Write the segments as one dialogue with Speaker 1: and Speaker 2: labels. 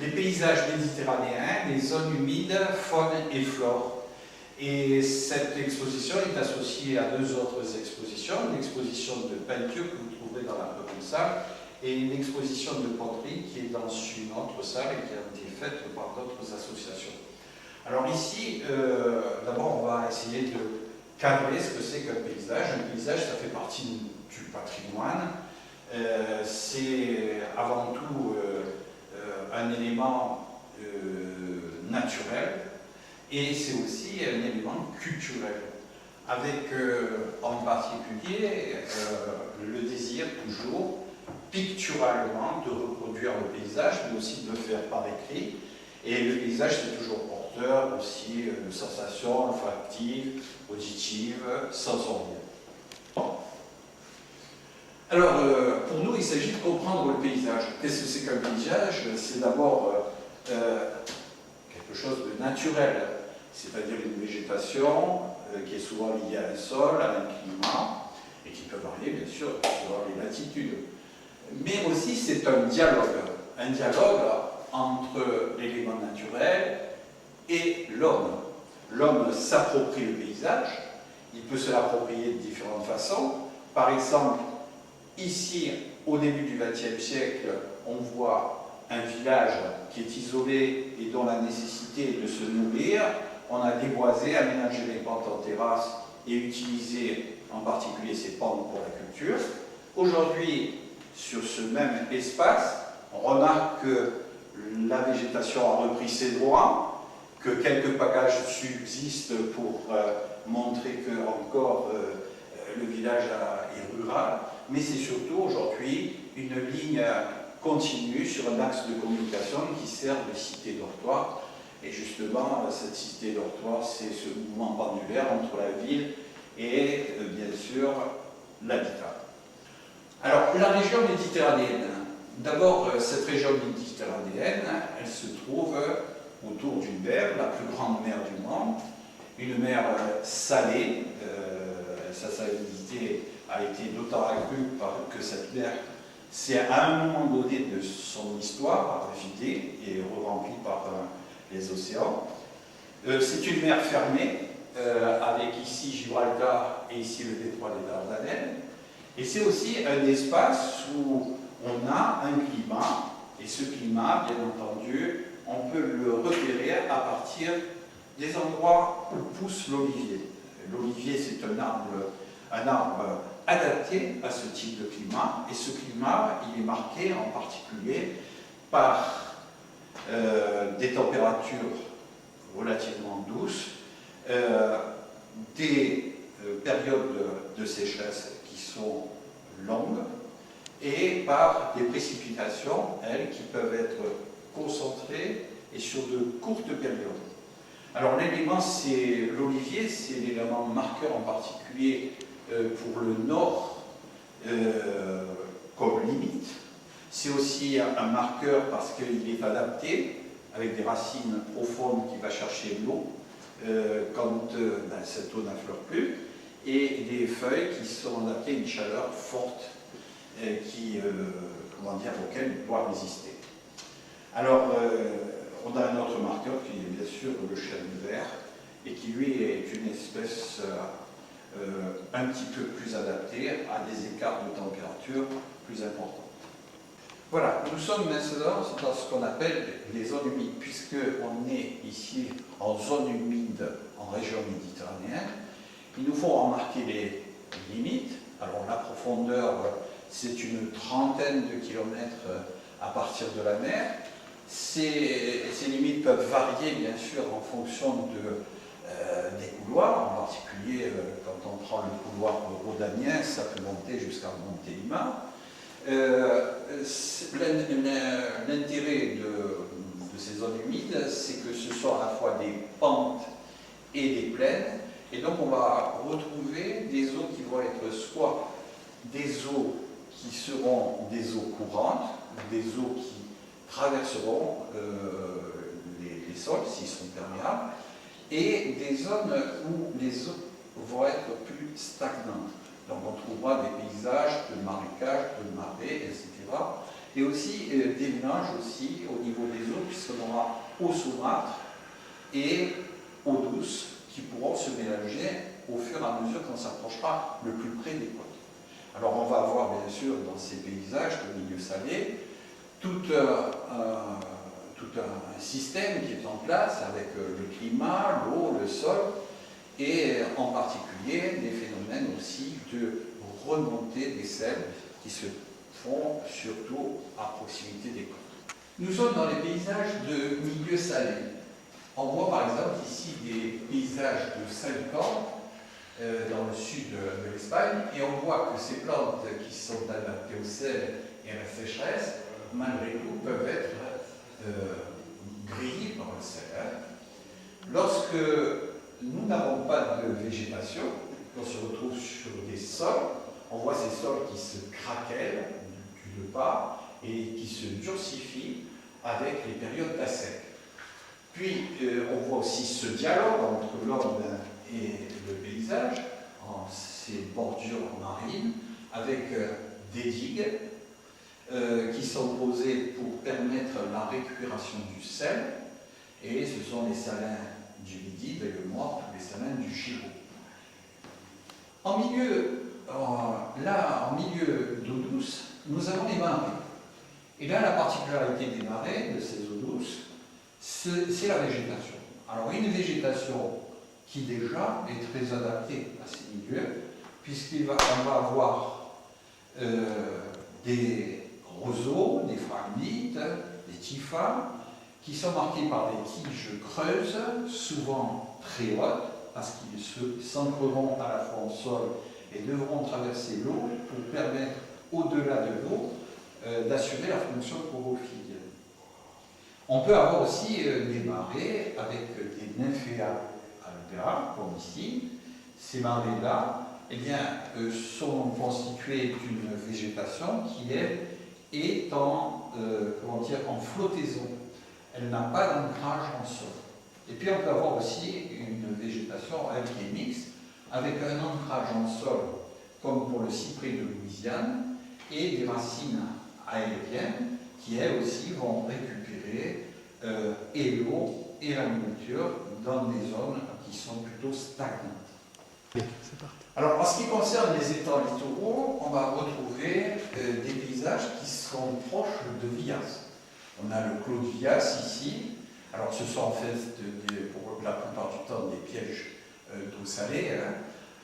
Speaker 1: les paysages méditerranéens, les zones humides, faune et flore. Et cette exposition est associée à deux autres expositions, une exposition de peinture que vous trouverez dans la première salle et une exposition de poterie qui est dans une autre salle et qui a été faite par d'autres associations. Alors ici, d'abord on va essayer de cadrer ce que c'est qu'un paysage. Un paysage, ça fait partie du patrimoine. C'est avant tout un élément naturel. Et c'est aussi un élément culturel, avec en particulier le désir toujours picturalement de reproduire le paysage, mais aussi de le faire par écrit. Et le paysage, c'est toujours porteur aussi de sensations olfactives, auditives, sensorielles. Alors, pour nous, il s'agit de comprendre le paysage. Qu'est-ce que c'est qu'un paysage? C'est d'abord quelque chose de naturel, c'est-à-dire une végétation qui est souvent liée à un sol, à un climat, et qui peut varier bien sûr selon les latitudes. Mais aussi c'est un dialogue entre l'élément naturel et l'homme. L'homme s'approprie le paysage, il peut se l'approprier de différentes façons. Par exemple, ici, au début du XXe siècle, on voit un village qui est isolé et dont la nécessité est de se nourrir. On a déboisé, aménagé les pentes en terrasse et utilisé en particulier ces pentes pour la culture. Aujourd'hui, sur ce même espace, on remarque que la végétation a repris ses droits, que quelques pagages subsistent pour montrer que encore le village est rural, mais c'est surtout aujourd'hui une ligne continue sur un axe de communication qui sert de cité dortoir. Et justement, cette cité dortoir, c'est ce mouvement pendulaire entre la ville et, bien sûr, l'habitat. Alors, la région méditerranéenne. D'abord, cette région méditerranéenne, elle se trouve autour d'une mer, la plus grande mer du monde, une mer salée. Sa salinité a été d'autant accrue que cette mer, c'est à un moment donné de son histoire, vidée et remplie par les océans. C'est une mer fermée, avec ici Gibraltar et ici le détroit des Dardanelles. Et c'est aussi un espace où on a un climat, et ce climat, bien entendu, on peut le repérer à partir des endroits où pousse l'olivier. L'olivier, c'est un arbre adapté à ce type de climat, et ce climat, il est marqué en particulier par des températures relativement douces, des périodes de sécheresse qui sont longues, et par des précipitations, elles, qui peuvent être concentrées et sur de courtes périodes. Alors l'élément, c'est l'olivier, c'est l'élément marqueur en particulier pour le nord comme limite. C'est aussi un marqueur parce qu'il est adapté avec des racines profondes qui va chercher l'eau quand cette eau n'affleure plus, et des feuilles qui sont adaptées à une chaleur forte auquel il doit résister. Alors, on a un autre marqueur qui est bien sûr le chêne vert, et qui lui est une espèce un petit peu plus adaptée à des écarts de température plus importants. Voilà, nous sommes maintenant dans ce qu'on appelle les zones humides, puisqu'on est ici en zone humide en région méditerranéenne. Il nous faut remarquer les limites. Alors la profondeur, c'est une trentaine de kilomètres à partir de la mer. Ces limites peuvent varier bien sûr en fonction des couloirs, en particulier quand on prend le couloir rhodanien, ça peut monter jusqu'à Montélimar. L'intérêt de ces zones humides, c'est que ce sont à la fois des pentes et des plaines, et donc on va retrouver des eaux qui vont être soit des eaux qui seront des eaux courantes, des eaux qui traverseront les sols s'ils sont perméables, et des zones où les eaux vont être plus stagnantes. Donc on trouvera des paysages de marécages, de marais, etc. Et aussi des mélanges aussi au niveau des eaux, eau saumâtre et eau douce qui pourront se mélanger au fur et à mesure qu'on s'approchera le plus près des côtes. Alors on va avoir bien sûr dans ces paysages de milieu salé tout un système qui est en place avec le climat, l'eau, le sol et en particulier des phénomènes aussi de remontée des sels qui se font surtout à proximité des côtes. Nous sommes dans les paysages de milieu salé. On voit par exemple ici des paysages de salicorde dans le sud de l'Espagne et on voit que ces plantes qui sont adaptées au sel et à la sécheresse, malgré tout, peuvent être grillées par le sel. Lorsque nous n'avons pas de végétation, qu'on se retrouve sur des sols, on voit ces sols qui se craquellent du pas et qui se durcifient avec les périodes d'assec. Puis on voit aussi ce dialogue entre l'homme et le paysage, en ces bordures marines, avec des digues qui sont posées pour permettre la récupération du sel, et ce sont les salins du Midi, de Morte, les salins du Giraud. En milieu d'eau douce, nous avons les marais. Et là, la particularité des marais, de ces eaux douces, c'est la végétation. Alors, une végétation qui déjà est très adaptée à ces milieux, puisqu'on va avoir des roseaux, des phragmites, des typhas, qui sont marqués par des tiges creuses, souvent très hautes, parce qu'ils s'ancreront à la fois au sol et devront traverser l'eau pour permettre, au-delà de l'eau, d'assurer la fonction chlorophylle. On peut avoir aussi des marais avec des nymphéas albera, comme ici. Ces marais-là sont constitués d'une végétation qui, elle, est en flottaison. Elle n'a pas d'ancrage en sol. Et puis on peut avoir aussi une végétation, elle, qui est mixte, avec un ancrage en sol, comme pour le cyprès de Louisiane, et des racines aériennes qui, elles aussi, vont récupérer et l'eau et la nourriture dans des zones qui sont plutôt stagnantes. Alors, en ce qui concerne les étangs littoraux, on va retrouver des paysages qui sont proches de Villas. On a le clos de Villas ici. Alors, ce sont en fait, pour la plupart du temps, des pièges d'eau salée. Hein.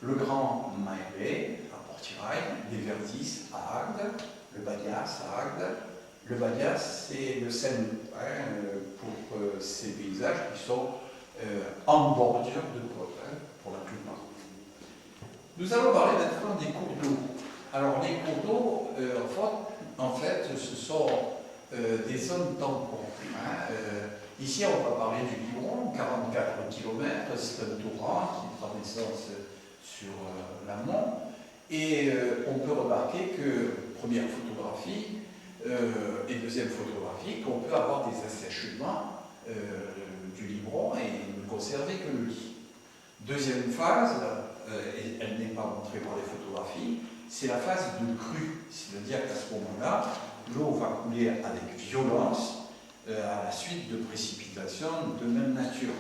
Speaker 1: Le Grand Mailleret à Portirail, les Verdis à Agde, le Badias à Agde. Le Badias, c'est le Seine pour ces paysages qui sont en bordure de côte, pour la plupart. Nous allons parler maintenant des cours d'eau. Alors, les cours d'eau, en fait, ce sont des zones tampons. Ici, on va parler du Livron, 44 km, c'est un torrent qui prend naissance sur l'amont. Et on peut remarquer que, première photographie et deuxième photographie, qu'on peut avoir des assèchements du Livron et ne conserver que le lit. Deuxième phase, et elle n'est pas montrée par les photographies, c'est la phase de crue. C'est-à-dire qu'à ce moment-là, l'eau va couler avec violence à la suite de précipitations de même nature.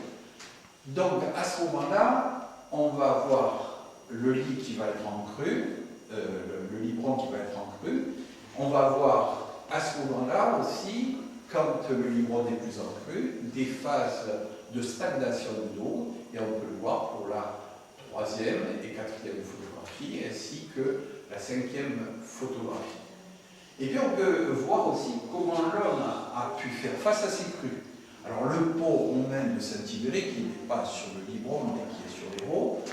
Speaker 1: Donc à ce moment-là, on va avoir le lit qui va être en crue, le Livron qui va être en crue. On va avoir à ce moment-là aussi, quand le Livron est plus en crue, des phases de stagnation de l'eau, et on peut le voir pour la troisième et quatrième photographie, ainsi que la cinquième photographie. Et puis on peut voir aussi comment l'homme a pu faire face à ces crues. Alors le pont romain de Saint-Ibéré, qui n'est pas sur le Livron, mais qui est sur l'Hérault,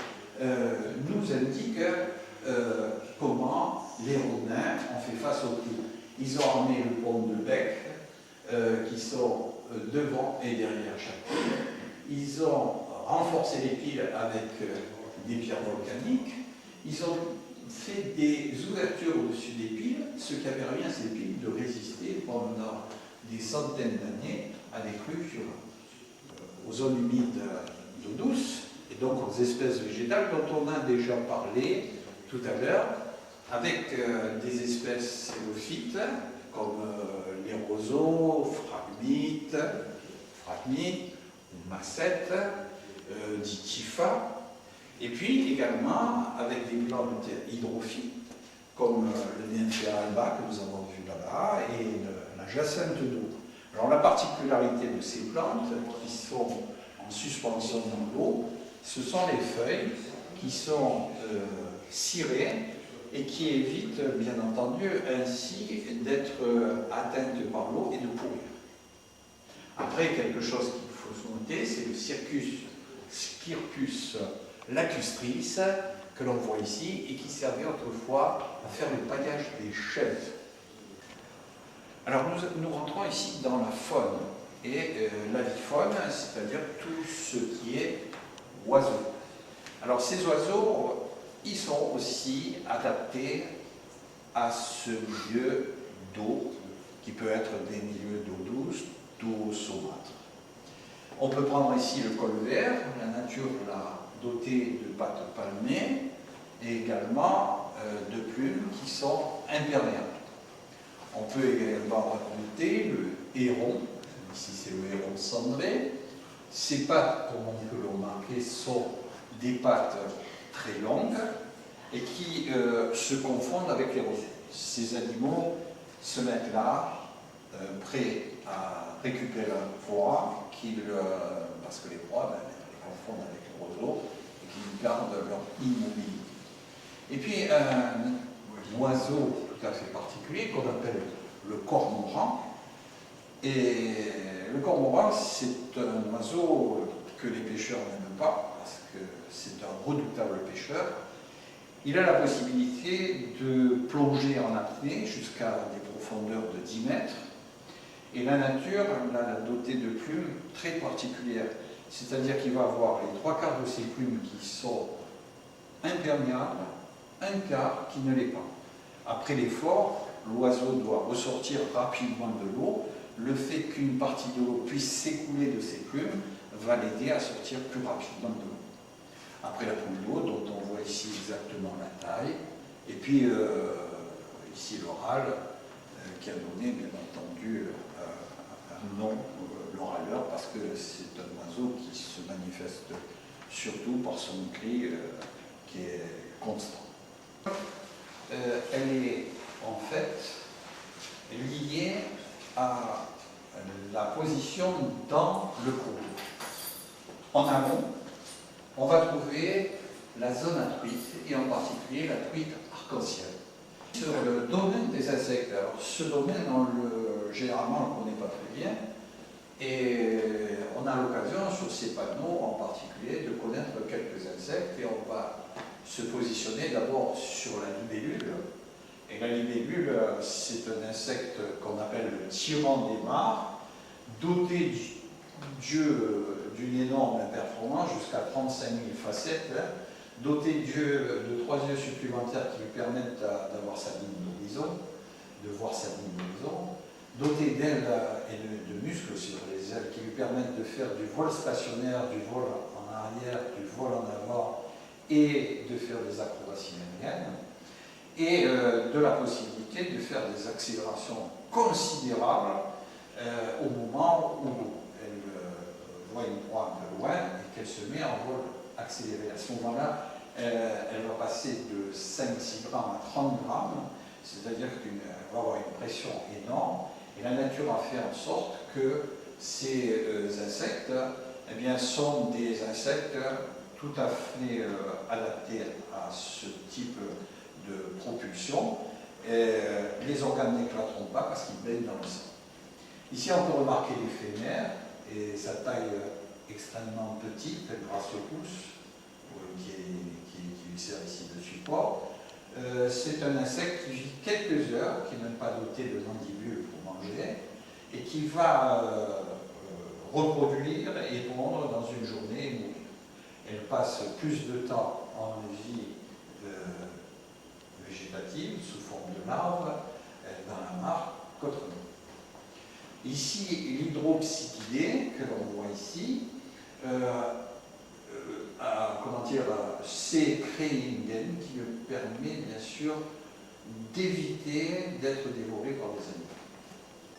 Speaker 1: nous indique comment les Romains ont fait face aux crues. Ils ont emmené le pont de Bec, qui sont devant et derrière chaque pile. Ils ont renforcé les piles avec des pierres volcaniques. Ils ont fait des ouvertures au-dessus des piles, ce qui a permis à ces piles de résister pendant des centaines d'années à des crues violentes. Aux zones humides d'eau douce, et donc aux espèces végétales dont on a déjà parlé tout à l'heure, avec des espèces xérophytes comme les roseaux, phragmites, arachnides, macètes, ditifa, et puis également avec des plantes hydrophiles, comme le Nymphaea alba que nous avons vu là-bas, et la jacinthe d'eau. Alors la particularité de ces plantes, qui sont en suspension dans l'eau, ce sont les feuilles qui sont cirées et qui évitent, bien entendu, ainsi d'être atteintes par l'eau et de pourrir. Après, quelque chose qu'il faut noter, c'est le Scirpus lacustris, que l'on voit ici, et qui servait autrefois à faire le paillage des chaises. Alors nous rentrons ici dans la faune, et l'avifaune, c'est-à-dire tout ce qui est oiseaux. Alors ces oiseaux, ils sont aussi adaptés à ce milieu d'eau, qui peut être des milieux d'eau douce, d'eau saumâtre. On peut prendre ici le colvert, la nature l'a doté de pattes palmées, et également de plumes qui sont imperméables. On peut également raconter le héron, ici c'est le héron cendré. Ces pattes, comme on peut le remarquer, sont des pattes très longues et qui se confondent avec les roseaux. Ces animaux se mettent là, prêts à récupérer la proie, parce que les proies les confondent avec les roseaux et qu'ils gardent leur immobilité. Et puis un oiseau tout à fait particulier qu'on appelle le cormoran. Et le cormoran, c'est un oiseau que les pêcheurs n'aiment pas, parce que c'est un redoutable pêcheur. Il a la possibilité de plonger en apnée jusqu'à des profondeurs de 10 mètres. Et la nature l'a doté de plumes très particulières. C'est-à-dire qu'il va avoir les 3/4 de ses plumes qui sont imperméables, un quart qui ne l'est pas. Après l'effort, l'oiseau doit ressortir rapidement de l'eau. Le fait qu'une partie de l'eau puisse s'écouler de ses plumes va l'aider à sortir plus rapidement de l'eau. Après la plume d'eau, dont on voit ici exactement la taille, et puis ici l'oral, qui a donné bien entendu un nom, le râleur, parce que c'est un oiseau qui se manifeste surtout par son cri qui est constant. Elle est en fait liée à la position dans le cours d'eau. En amont, on va trouver la zone à truite, et en particulier la truite arc-en-ciel. Sur le domaine des insectes, alors ce domaine, généralement, on ne le connaît pas très bien, et on a l'occasion, sur ces panneaux en particulier, de connaître quelques insectes, et on va se positionner d'abord sur la libellule. Et la libellule, c'est un insecte qu'on appelle le tyran des mares, doté d'une énorme performance, jusqu'à 35 000 facettes, doté de 3 yeux supplémentaires qui lui permettent d'avoir sa ligne d'horizon, de voir sa ligne d'horizon, doté d'ailes et de muscles sur les ailes qui lui permettent de faire du vol stationnaire, du vol en arrière, du vol en avant et de faire des acrobaties aériennes, et de la possibilité de faire des accélérations considérables au moment où elle voit une proie de loin et qu'elle se met en vol accéléré. À ce moment-là, elle va passer de 5-6 grammes à 30 grammes, c'est-à-dire qu'elle va avoir une pression énorme, et la nature a fait en sorte que ces insectes eh bien, sont des insectes tout à fait adaptés à ce type de propulsion. Les organes n'éclateront pas parce qu'ils baignent dans le sang. Ici, on peut remarquer l'éphémère et sa taille extrêmement petite grâce au pouce qui lui sert ici de support. C'est un insecte qui vit quelques heures, qui n'est même pas doté de mandibules pour manger, et qui va reproduire et pondre dans une journée et mourir. Elle passe plus de temps en vie végétative, sous forme de larves, dans la mare qu'autrement. Ici, l'hydropsitidé, que l'on voit ici, c'est créer une gaine qui lui permet bien sûr d'éviter d'être dévoré par des animaux.